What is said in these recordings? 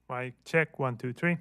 Mic check, 1, 2, 3.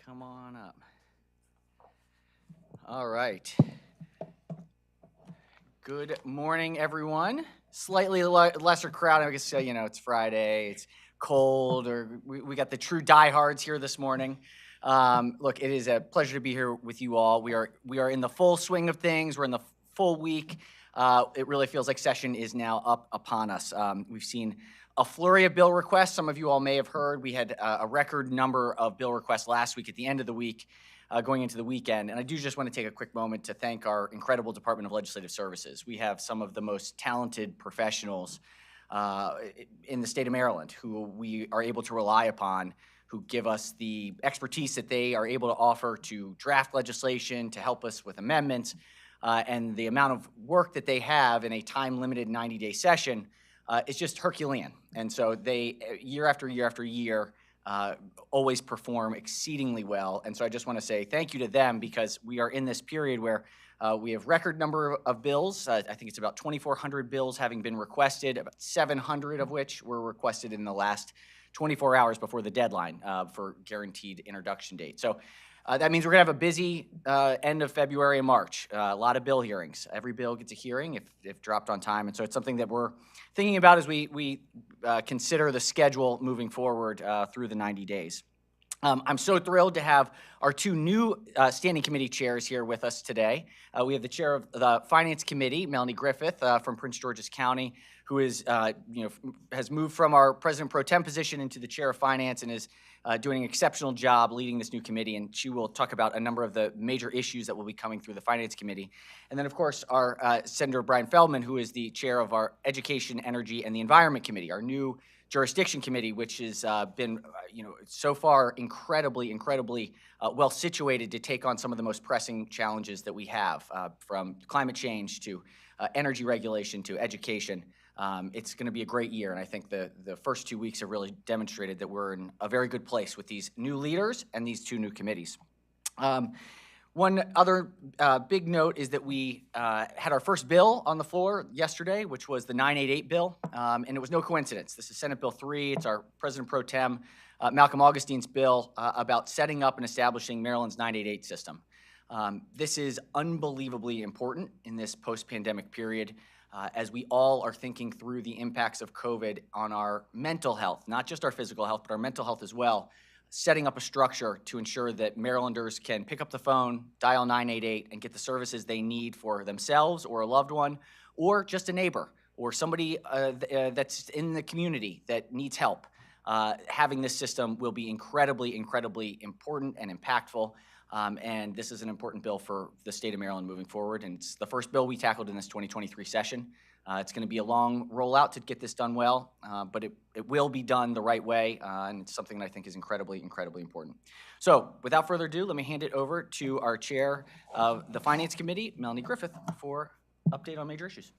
come on up. All right. Good morning, everyone. Slightly lesser crowd. I guess, it's Friday, it's cold, or we got the true diehards here this morning. Look, it is a pleasure to be here with you all. We are in the full swing of things. We're in the full week. It really feels like session is now up upon us. We've seen a flurry of bill requests. Some of you all may have heard we had a record number of bill requests last week at the end of the week. Going into the weekend. And I do just want to take a quick moment to thank our incredible Department of Legislative Services. We have some of the most talented professionals in the state of Maryland who we are able to rely upon, who give us the expertise that they are able to offer to draft legislation, to help us with amendments, and the amount of work that they have in a time-limited 90-day session is just Herculean. And so they, year after year after year, always perform exceedingly well. And so I just want to say thank you to them, because we are in this period where we have record number of bills. I think it's about 2,400 bills having been requested, about 700 of which were requested in the last 24 hours before the deadline for guaranteed introduction date. So that means we're going to have a busy end of February and March. A lot of bill hearings. Every bill gets a hearing if dropped on time. And so it's something that we're thinking about as we consider the schedule moving forward through the 90 days. I'm so thrilled to have our two new standing committee chairs here with us today. We have the chair of the Finance Committee, Melanie Griffith from Prince George's County, who is, has moved from our President Pro Tem position into the chair of Finance and is doing an exceptional job leading this new committee. And she will talk about a number of the major issues that will be coming through the Finance Committee. And then, of course, our Senator Brian Feldman, who is the chair of our Education, Energy, and the Environment Committee, our new jurisdiction committee, which has been, so far incredibly well situated to take on some of the most pressing challenges that we have, from climate change to energy regulation to education. It's going to be a great year, and I think the first 2 weeks have really demonstrated that we're in a very good place with these new leaders and these two new committees. One other big note is that we had our first bill on the floor yesterday, which was the 988 bill, and it was no coincidence. This is Senate Bill 3. It's our President Pro Tem Malcolm Augustine's bill about setting up and establishing Maryland's 988 system. This is unbelievably important in this post-pandemic period, as we all are thinking through the impacts of COVID on our mental health, not just our physical health, but our mental health as well. Setting up a structure to ensure that Marylanders can pick up the phone, dial 988, and get the services they need for themselves or a loved one, or just a neighbor, or somebody that's in the community that needs help. Having this system will be incredibly important and impactful, and this is an important bill for the state of Maryland moving forward, and it's the first bill we tackled in this 2023 session. It's going to be a long rollout to get this done well, but it will be done the right way, and it's something that I think is incredibly important. So without further ado, let me hand it over to our chair of the Finance Committee, Melanie Griffith, for update on major issues.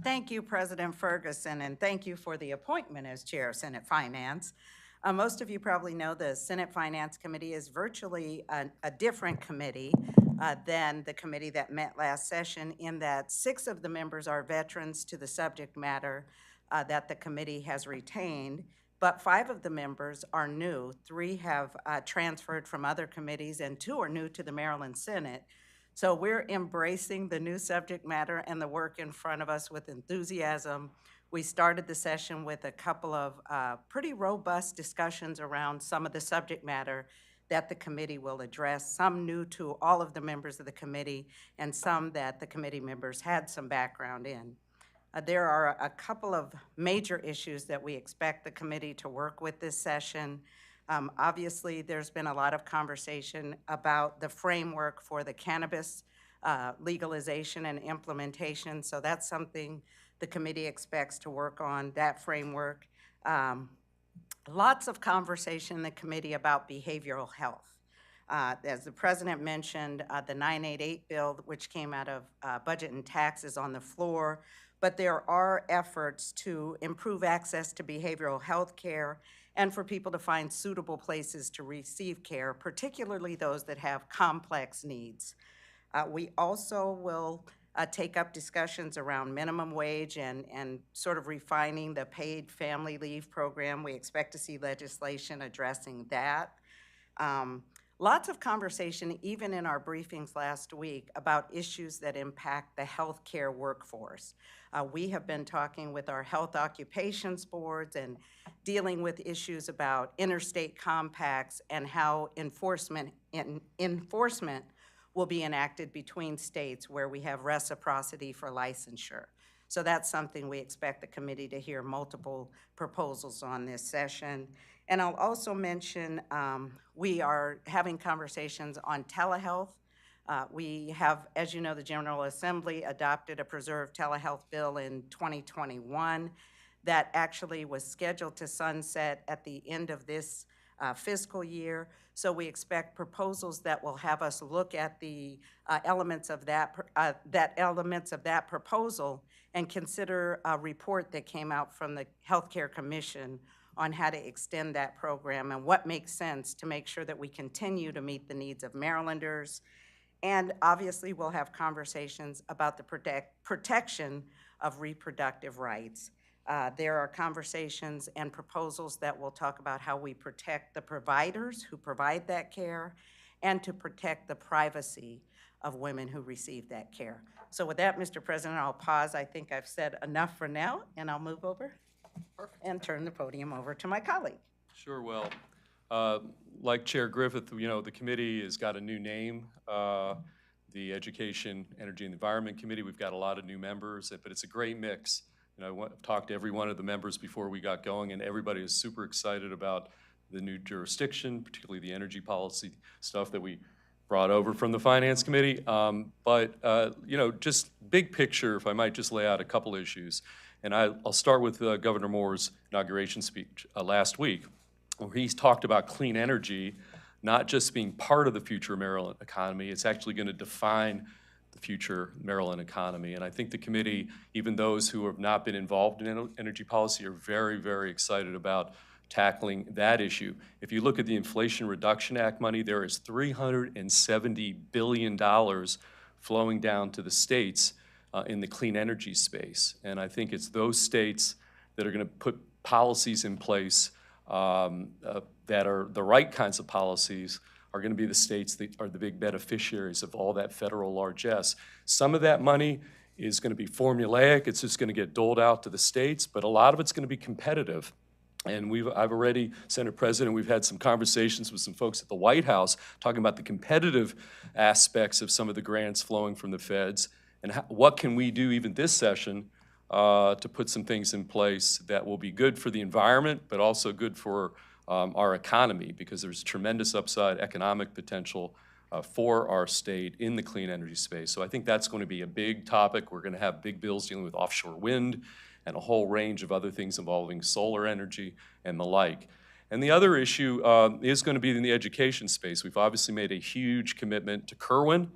Thank you, President Ferguson, and thank you for the appointment as chair of Senate Finance. Most of you probably know the Senate Finance Committee is virtually a different committee than the committee that met last session, in that 6 of the members are veterans to the subject matter that the committee has retained, but 5 of the members are new. 3 have transferred from other committees, and 2 are new to the Maryland Senate. So we're embracing the new subject matter and the work in front of us with enthusiasm. We started the session with a couple of pretty robust discussions around some of the subject matter that the committee will address, some new to all of the members of the committee, and some that the committee members had some background in. There are a couple of major issues that we expect the committee to work with this session. Obviously, there's been a lot of conversation about the framework for the cannabis legalization and implementation, so that's something the committee expects to work on, that framework. Lots of conversation in the committee about behavioral health. As the president mentioned, the 988 bill, which came out of Budget and Taxes, on the floor, but there are efforts to improve access to behavioral health care and for people to find suitable places to receive care, particularly those that have complex needs. We also will take up discussions around minimum wage and sort of refining the paid family leave program. We expect to see legislation addressing that. Lots of conversation, even in our briefings last week, about issues that impact the healthcare workforce. We have been talking with our health occupations boards and dealing with issues about interstate compacts and how enforcement will be enacted between states where we have reciprocity for licensure. So that's something we expect the committee to hear multiple proposals on this session. And I'll also mention we are having conversations on telehealth. We have, as you know, the General Assembly adopted a preserved telehealth bill in 2021 that actually was scheduled to sunset at the end of this fiscal year. So we expect proposals that will have us look at the elements of that proposal and consider a report that came out from the Healthcare Commission on how to extend that program and what makes sense to make sure that we continue to meet the needs of Marylanders. And obviously, we'll have conversations about the protection of reproductive rights. There are conversations and proposals that will talk about how we protect the providers who provide that care and to protect the privacy of women who receive that care. So with that, Mr. President, I'll pause. I think I've said enough for now, and I'll move over and turn the podium over to my colleague. Sure, well, like Chair Griffith, you know, the committee has got a new name, the Education, Energy, and Environment Committee. We've got a lot of new members, but it's a great mix. You know, I've talked to every one of the members before we got going, and everybody is super excited about the new jurisdiction, particularly the energy policy stuff that we brought over from the Finance Committee. You know, just big picture, if I might just lay out a couple issues. And I'll start with Governor Moore's inauguration speech last week, where he's talked about clean energy not just being part of the future Maryland economy, it's actually going to define the future Maryland economy. And I think the committee, even those who have not been involved in energy policy, are very, very excited about tackling that issue. If you look at the Inflation Reduction Act money, there is $370 billion flowing down to the states in the clean energy space. And I think it's those states that are going to put policies in place that are the right kinds of policies are going to be the states that are the big beneficiaries of all that federal largesse. Some of that money is going to be formulaic. It's just going to get doled out to the states, but a lot of it's going to be competitive. And I've already, Senate President, we've had some conversations with some folks at the White House talking about the competitive aspects of some of the grants flowing from the feds. And what can we do even this session to put some things in place that will be good for the environment, but also good for our economy, because there's tremendous upside economic potential for our state in the clean energy space. So I think that's going to be a big topic. We're going to have big bills dealing with offshore wind and a whole range of other things involving solar energy and the like. And the other issue is going to be in the education space. We've obviously made a huge commitment to Kirwan,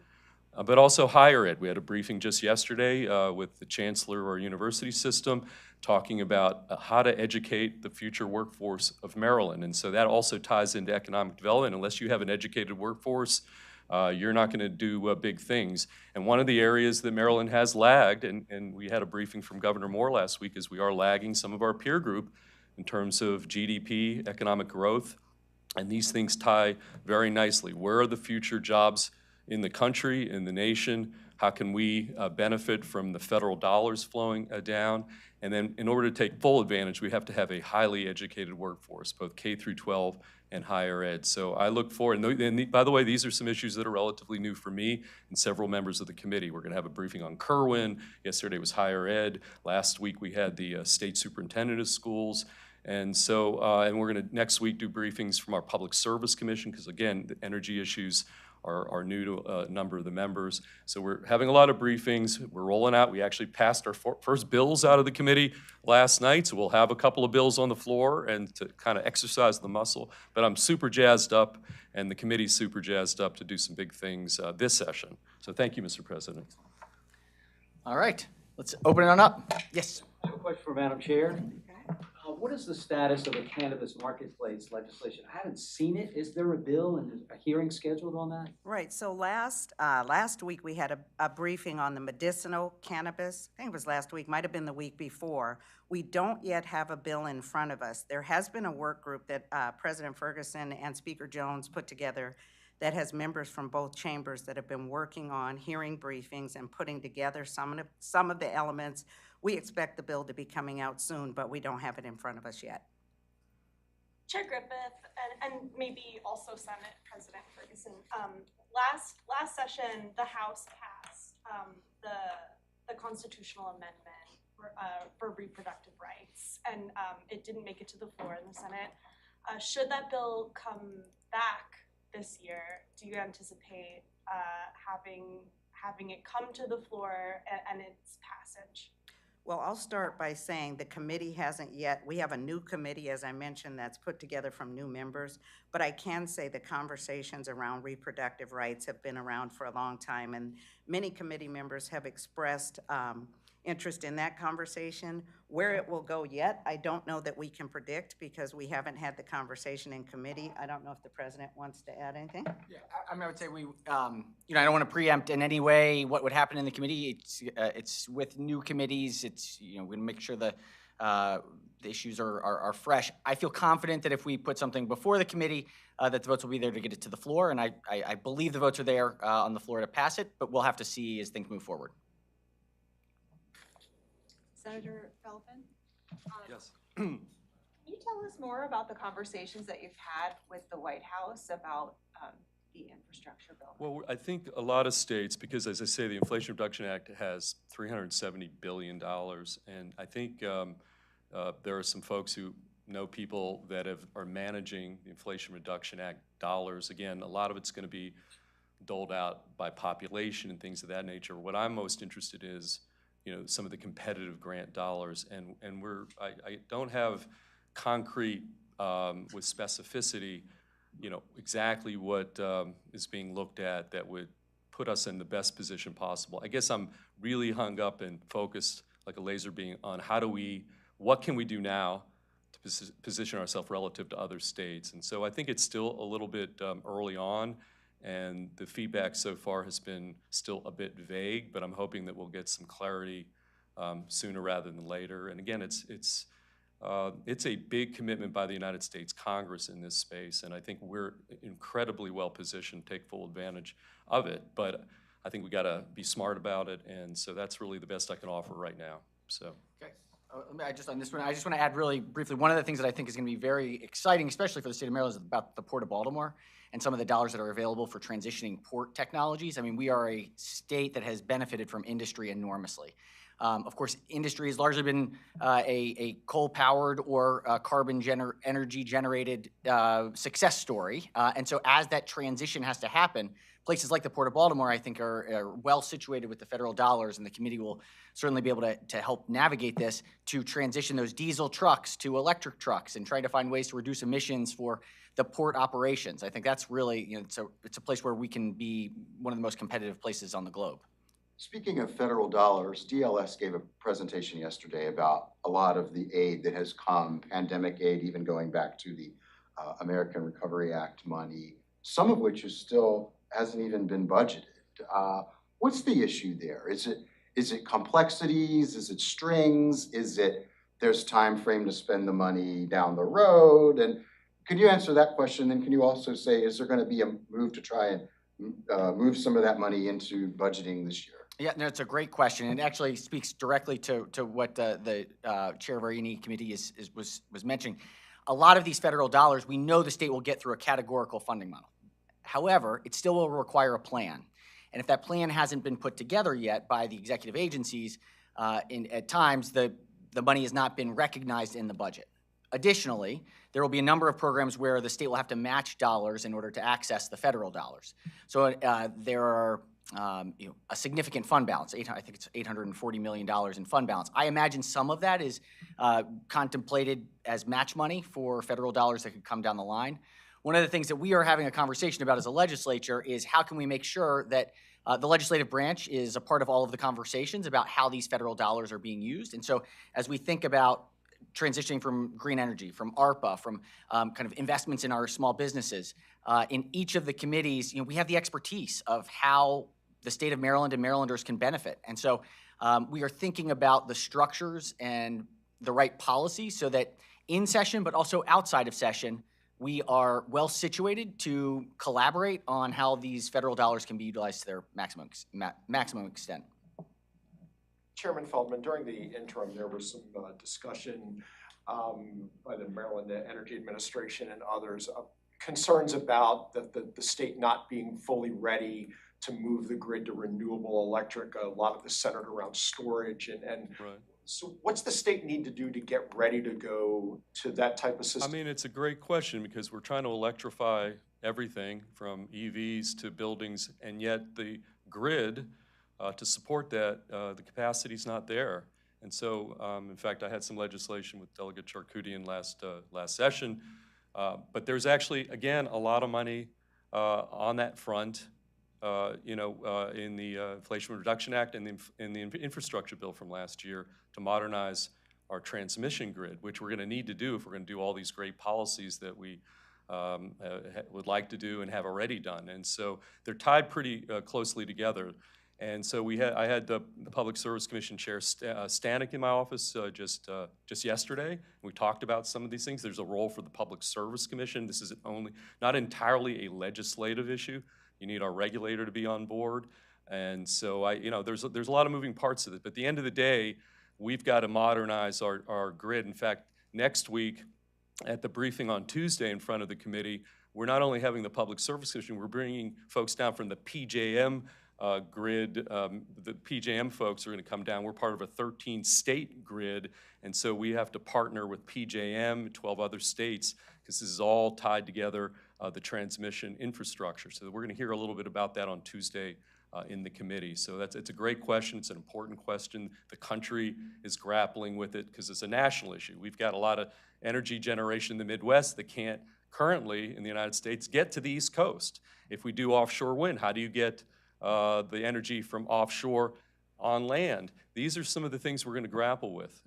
but also higher ed. We had a briefing just yesterday with the chancellor of our university system talking about how to educate the future workforce of Maryland. And so that also ties into economic development. Unless you have an educated workforce, you're not going to do big things. And one of the areas that Maryland has lagged, and we had a briefing from Governor Moore last week, is we are lagging some of our peer group in terms of GDP, economic growth, and these things tie very nicely. Where are the future jobs in the country, in the nation? How can we benefit from the federal dollars flowing down? And then in order to take full advantage, we have to have a highly educated workforce, both K through 12 and higher ed. So I look forward, and by the way, these are some issues that are relatively new for me and several members of the committee. We're going to have a briefing on Kirwan. Yesterday was higher ed. Last week we had the state superintendent of schools. And so, and we're going to next week do briefings from our Public Service Commission, because again, the energy issues are new to a number of the members. So we're having a lot of briefings. We're rolling out. We actually passed our first bills out of the committee last night, so we'll have a couple of bills on the floor and to kind of exercise the muscle. But I'm super jazzed up, and the committee's super jazzed up to do some big things this session. So thank you, Mr. President. All right, let's open it on up. Yes. I have a question for Madam Chair. What is the status of the cannabis marketplace legislation? I haven't seen it. Is there a bill and a hearing scheduled on that? Right, so last week, we had a briefing on the medicinal cannabis. I think it was last week, might have been the week before. We don't yet have a bill in front of us. There has been a work group that President Ferguson and Speaker Jones put together that has members from both chambers that have been working on hearing briefings and putting together some of the elements. We expect the bill to be coming out soon, but we don't have it in front of us yet. Chair Griffith, and maybe also Senate President Ferguson, last session, the House passed the constitutional amendment for reproductive rights, and it didn't make it to the floor in the Senate. Should that bill come back this year, do you anticipate having it come to the floor and its passage? Well, I'll start by saying the committee hasn't yet, we have a new committee, as I mentioned, that's put together from new members, but I can say the conversations around reproductive rights have been around for a long time, and many committee members have expressed interest in that conversation. Where it will go yet, I don't know that we can predict because we haven't had the conversation in committee. I don't know if the president wants to add anything. Yeah, I mean, I would say we, I don't want to preempt in any way what would happen in the committee. It's with new committees. It's, we're going to make sure the issues are fresh. I feel confident that if we put something before the committee, that the votes will be there to get it to the floor, and I believe the votes are there on the floor to pass it, but we'll have to see as things move forward. Senator Felton? Yes. Can you tell us more about the conversations that you've had with the White House about the infrastructure bill? Well, I think a lot of states, because as I say, the Inflation Reduction Act has $370 billion, and I think there are some folks who know people that are managing the Inflation Reduction Act dollars. Again, a lot of it's going to be doled out by population and things of that nature. What I'm most interested in is some of the competitive grant dollars, and I don't have concrete with specificity, exactly what is being looked at that would put us in the best position possible. I guess I'm really hung up and focused like a laser beam on what can we do now to position ourselves relative to other states, and so I think it's still a little bit early on. And the feedback so far has been still a bit vague, but I'm hoping that we'll get some clarity sooner rather than later. And again, it's a big commitment by the United States Congress in this space, and I think we're incredibly well positioned to take full advantage of it. But I think we got to be smart about it, and so that's really the best I can offer right now. So. Okay. I just want to add really briefly, one of the things that I think is going to be very exciting, especially for the state of Maryland, is about the Port of Baltimore and some of the dollars that are available for transitioning port technologies. I mean, we are a state that has benefited from industry enormously. Of course, industry has largely been a coal-powered or energy-generated success story. And so as that transition has to happen, places like the Port of Baltimore, I think, are well situated with the federal dollars, and the committee will certainly be able to help navigate this to transition those diesel trucks to electric trucks and try to find ways to reduce emissions for the port operations. I think that's really, it's a place where we can be one of the most competitive places on the globe. Speaking of federal dollars, DLS gave a presentation yesterday about a lot of the aid that has come, pandemic aid, even going back to the American Recovery Act money, some of which hasn't even been budgeted. What's the issue there? Is it complexities? Is it strings? Is it there's time frame to spend the money down the road? And can you answer that question? And can you also say, is there going to be a move to try and move some of that money into budgeting this year? Yeah, no, it's a great question. It actually speaks directly to what the chair of our E&E committee was mentioning. A lot of these federal dollars, we know the state will get through a categorical funding model. However, it still will require a plan. And if that plan hasn't been put together yet by the executive agencies, at times the money has not been recognized in the budget. Additionally, there will be a number of programs where the state will have to match dollars in order to access the federal dollars. So there are a significant fund balance. I think it's $840 million in fund balance. I imagine some of that is contemplated as match money for federal dollars that could come down the line. One of the things that we are having a conversation about as a legislature is how can we make sure that the legislative branch is a part of all of the conversations about how these federal dollars are being used. And so as we think about transitioning from green energy, from ARPA, from kind of investments in our small businesses. In each of the committees, we have the expertise of how the state of Maryland and Marylanders can benefit. And so we are thinking about the structures and the right policy so that in session, but also outside of session, we are well situated to collaborate on how these federal dollars can be utilized to their maximum extent. Chairman Feldman, during the interim, there was some discussion by the Maryland Energy Administration and others of concerns about the state not being fully ready to move the grid to renewable electric. A lot of this centered around storage and Right. So what's the state need to do to get ready to go to that type of I system? mean, it's a great question because we're trying to electrify everything from EVs to buildings, and yet the grid to support that, the capacity's not there. And so, in fact, I had some legislation with Delegate Charkoudian last session, but there's actually, again, a lot of money on that front. In the Inflation Reduction Act and in the infrastructure bill from last year to modernize our transmission grid, which we're going to need to do if we're going to do all these great policies that we would like to do and have already done. And so they're tied pretty closely together. And so I had the Public Service Commission Chair Stanek in my office just yesterday. We talked about some of these things. There's a role for the Public Service Commission. This is not entirely a legislative issue. You need our regulator to be on board. And so there's a lot of moving parts of it. But at the end of the day, we've got to modernize our grid. In fact, next week at the briefing on Tuesday in front of the committee, we're not only having the Public Service Commission, we're bringing folks down from the PJM grid. The PJM folks are going to come down. We're part of a 13-state grid, and so we have to partner with PJM, 12 other states, because this is all tied together, the transmission infrastructure. So we're going to hear a little bit about that on Tuesday in the committee. So it's a great question. It's an important question. The country is grappling with it because it's a national issue. We've got a lot of energy generation in the Midwest that can't currently in the United States get to the East Coast. If we do offshore wind, how do you get the energy from offshore on land? These are some of the things we're going to grapple with.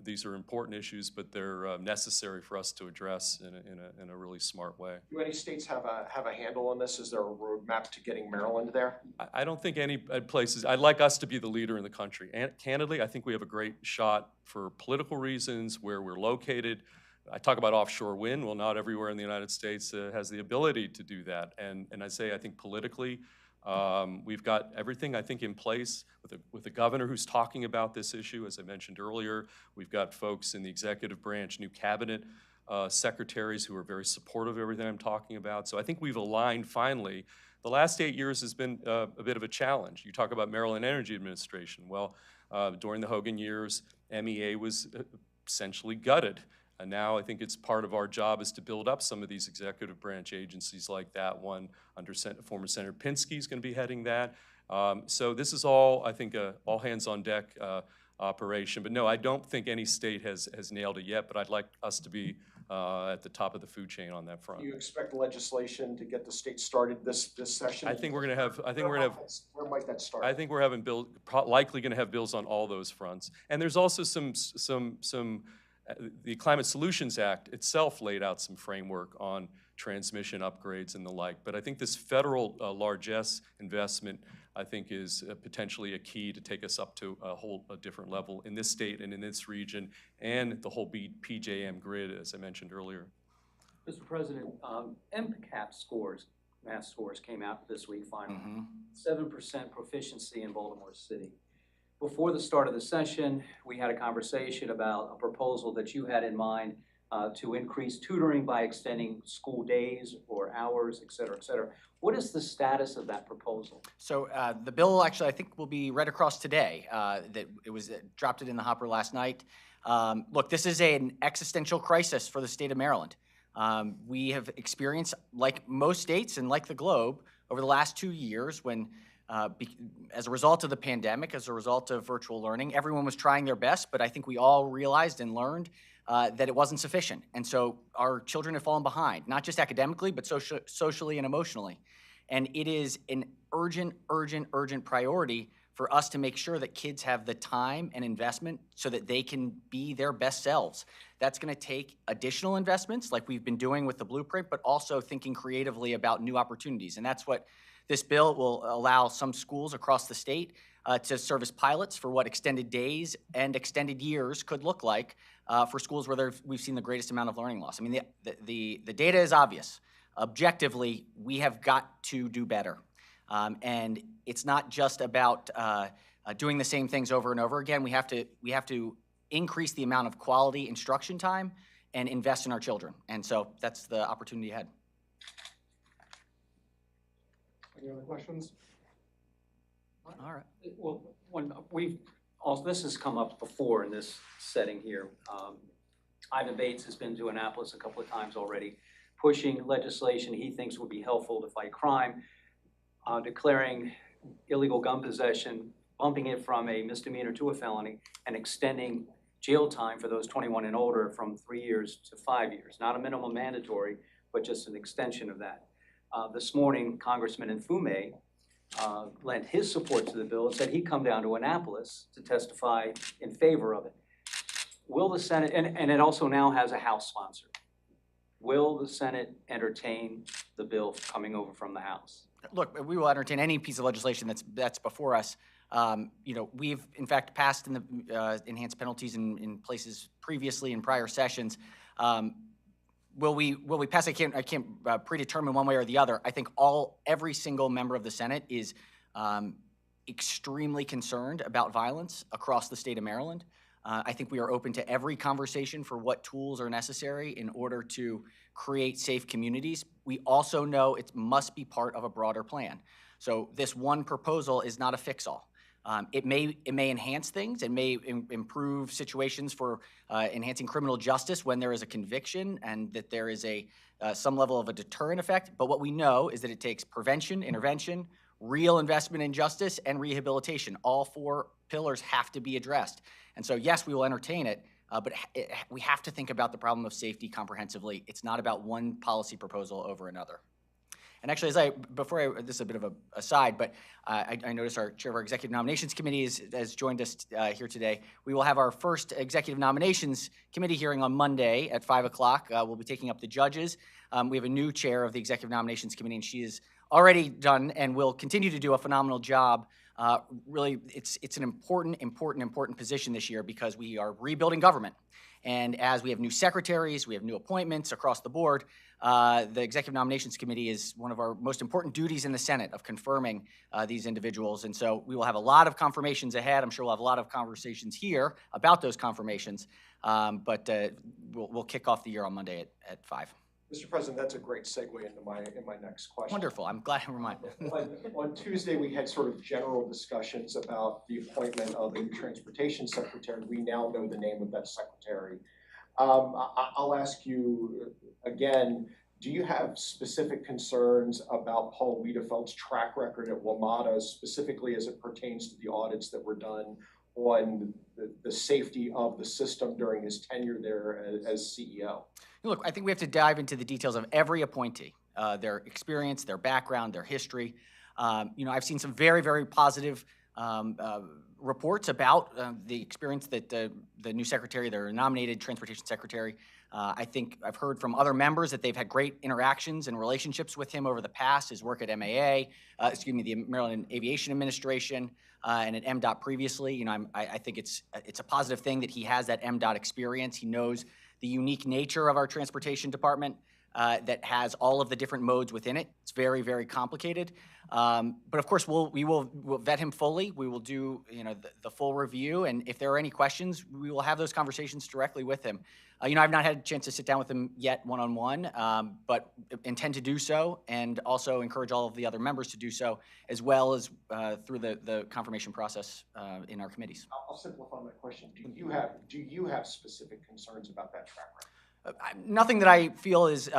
These are important issues, but they're necessary for us to address in a really smart way. Do any states have a handle on this? Is there a roadmap to getting Maryland there? I don't think any places, I'd like us to be the leader in the country. And candidly, I think we have a great shot for political reasons, where we're located. I talk about offshore wind. Well, not everywhere in the United States has the ability to do that. And I think politically, we've got everything, I think, in place with the governor who's talking about this issue. As I mentioned earlier, we've got folks in the executive branch, new cabinet secretaries who are very supportive of everything I'm talking about. So I think we've aligned finally. The last 8 years has been a bit of a challenge. You talk about Maryland Energy Administration. Well, during the Hogan years, MEA was essentially gutted. And now I think it's part of our job is to build up some of these executive branch agencies like that one under former Senator Pinsky is going to be heading that. So this is all, I think, all hands on deck operation. But no, I don't think any state has nailed it yet, but I'd like us to be at the top of the food chain on that front. Do you expect legislation to get the state started this session? I think we're going to have, Where might that start? I think we're having likely going to have bills on all those fronts. And there's also some the Climate Solutions Act itself laid out some framework on transmission upgrades and the like. But I think this federal largesse investment, I think, is potentially a key to take us up to a different level in this state and in this region and the whole PJM grid, as I mentioned earlier. Mr. President, MCAP scores, math scores came out this week finally. 7% proficiency in Baltimore City. Before the start of the session, we had a conversation about a proposal that you had in mind to increase tutoring by extending school days or hours, et cetera, et cetera. What is the status of that proposal? So the bill actually, I think, will be read across today. That it was dropped it in the hopper last night. Look, this is an existential crisis for the state of Maryland. We have experienced, like most states and like the globe, over the last 2 years when as a result of the pandemic, as a result of virtual learning, everyone was trying their best, but I think we all realized and learned that it wasn't sufficient. And so our children have fallen behind, not just academically, but socially and emotionally. And it is an urgent priority for us to make sure that kids have the time and investment so that they can be their best selves. That's going to take additional investments like we've been doing with the blueprint, but also thinking creatively about new opportunities. And that's what this bill will allow some schools across the state to serve as pilots for what extended days and extended years could look like for schools where we've seen the greatest amount of learning loss. I mean, the data is obvious. Objectively, we have got to do better. And it's not just about doing the same things over and over again. We have to increase the amount of quality instruction time and invest in our children. And so that's the opportunity ahead. Any other questions? All right. Well, this has come up before in this setting here. Ivan Bates has been to Annapolis a couple of times already, pushing legislation he thinks would be helpful to fight crime, declaring illegal gun possession, bumping it from a misdemeanor to a felony, and extending jail time for those 21 and older from 3 years to 5 years. Not a minimum mandatory, but just an extension of that. This morning, Congressman Nfume lent his support to the bill and said he'd come down to Annapolis to testify in favor of it. Will the Senate, and it also now has a House sponsor, will the Senate entertain the bill coming over from the House? Look, we will entertain any piece of legislation that's before us. We've in fact passed in the enhanced penalties in places previously in prior sessions. Will we pass? I can't predetermine one way or the other. I think every single member of the Senate is extremely concerned about violence across the state of Maryland. I think we are open to every conversation for what tools are necessary in order to create safe communities. We also know it must be part of a broader plan. So this one proposal is not a fix-all. It may enhance things. It may improve situations for enhancing criminal justice when there is a conviction and that there is some level of a deterrent effect. But what we know is that it takes prevention, intervention, real investment in justice, and rehabilitation. All four pillars have to be addressed. And so, yes, we will entertain it, but we have to think about the problem of safety comprehensively. It's not about one policy proposal over another. And actually, this is a bit of an aside, but I noticed our chair of our Executive Nominations Committee has joined us here today. We will have our first Executive Nominations Committee hearing on Monday at 5 o'clock. We'll be taking up the judges. We have a new chair of the Executive Nominations Committee, and she has already done and will continue to do a phenomenal job. Really, it's an important position this year because we are rebuilding government. And as we have new secretaries, we have new appointments across the board, the Executive Nominations Committee is one of our most important duties in the Senate of confirming these individuals. And so we will have a lot of confirmations ahead. I'm sure we'll have a lot of conversations here about those confirmations, but we'll kick off the year on Monday at 5. Mr. President, that's a great segue into my next question. Wonderful. I'm glad I'm reminded. On Tuesday, we had sort of general discussions about the appointment of a new transportation secretary. We now know the name of that secretary. I'll ask you again, do you have specific concerns about Paul Wiedefeld's track record at WMATA, specifically as it pertains to the audits that were done on the safety of the system during his tenure there as CEO? Look, I think we have to dive into the details of every appointee, their experience, their background, their history. I've seen some very, very positive reports about the experience that the new secretary, their nominated transportation secretary, I think I've heard from other members that they've had great interactions and relationships with him over the past, his work at the Maryland Aviation Administration, and at MDOT previously. I think it's a positive thing that he has that MDOT experience. He knows the unique nature of our transportation department that has all of the different modes within it. It's very, very complicated. But of course, we'll vet him fully. We will do the full review, and if there are any questions, we will have those conversations directly with him. I've not had a chance to sit down with him yet one-on-one, but intend to do so, and also encourage all of the other members to do so, as well as through the confirmation process in our committees. I'll simplify my question. Do you have specific concerns about that track record? Nothing that I feel is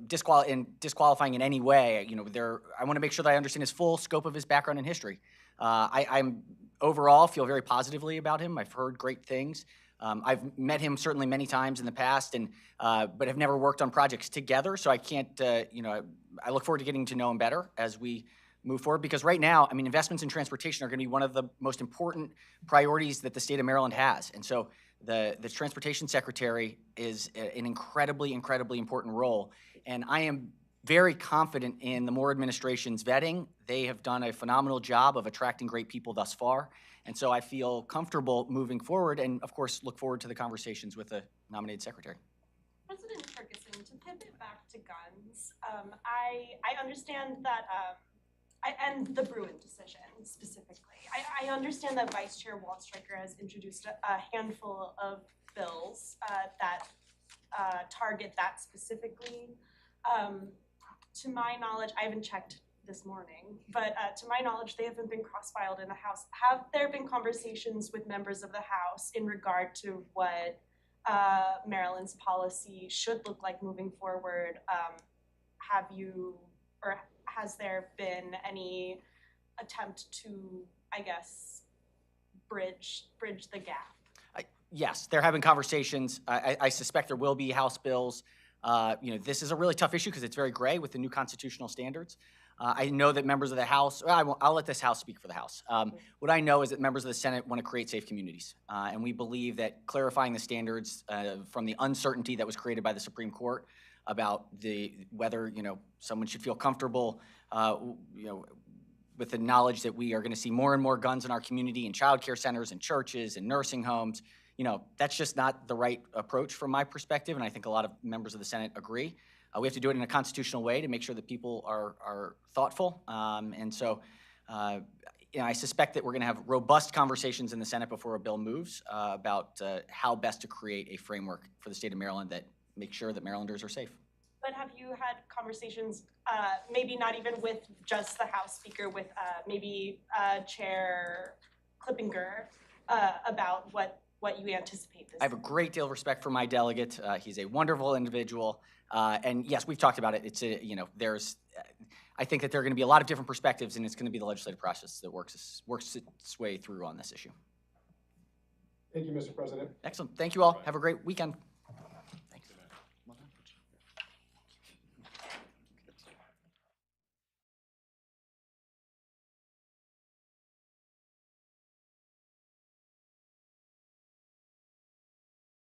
disqualifying in any way. I want to make sure that I understand his full scope of his background and history. I'm overall feel very positively about him. I've heard great things. I've met him certainly many times in the past, but have never worked on projects together. So I can't. I look forward to getting to know him better as we move forward, because right now, I mean, investments in transportation are going to be one of the most important priorities that the state of Maryland has. And so the transportation secretary is an incredibly, incredibly important role. And I am very confident in the Moore administration's vetting. They have done a phenomenal job of attracting great people thus far. And so I feel comfortable moving forward, and of course, look forward to the conversations with the nominated secretary. President Ferguson, to pivot back to guns, I understand that, and the Bruin decision specifically. I understand that Vice Chair Waldstreicher has introduced a handful of bills that target that specifically. To my knowledge, I haven't checked this morning, but to my knowledge, they haven't been cross-filed in the House. Have there been conversations with members of the House in regard to what Maryland's policy should look like moving forward? Have you, or has there been any attempt to, I guess, bridge the gap? Yes, there have been conversations. I suspect there will be House bills. This is a really tough issue because it's very gray with the new constitutional standards. I know that members of the House, I'll let this House speak for the House. What I know is that members of the Senate want to create safe communities. And we believe that clarifying the standards from the uncertainty that was created by the Supreme Court about whether someone should feel comfortable with the knowledge that we are going to see more and more guns in our community, in child care centers, in churches, in nursing homes. That's just not the right approach from my perspective, and I think a lot of members of the Senate agree. We have to do it in a constitutional way to make sure that people are thoughtful. I suspect that we're going to have robust conversations in the Senate before a bill moves about how best to create a framework for the state of Maryland that makes sure that Marylanders are safe. But have you had conversations, maybe not even with just the House Speaker, with maybe Chair Clippinger about what you anticipate this? I have a great deal of respect for my delegate. He's a wonderful individual. And yes, we've talked about it. I think that there are going to be a lot of different perspectives, and it's going to be the legislative process that works its way through on this issue. Thank you, Mr. President. Excellent. Thank you all. Have a great weekend.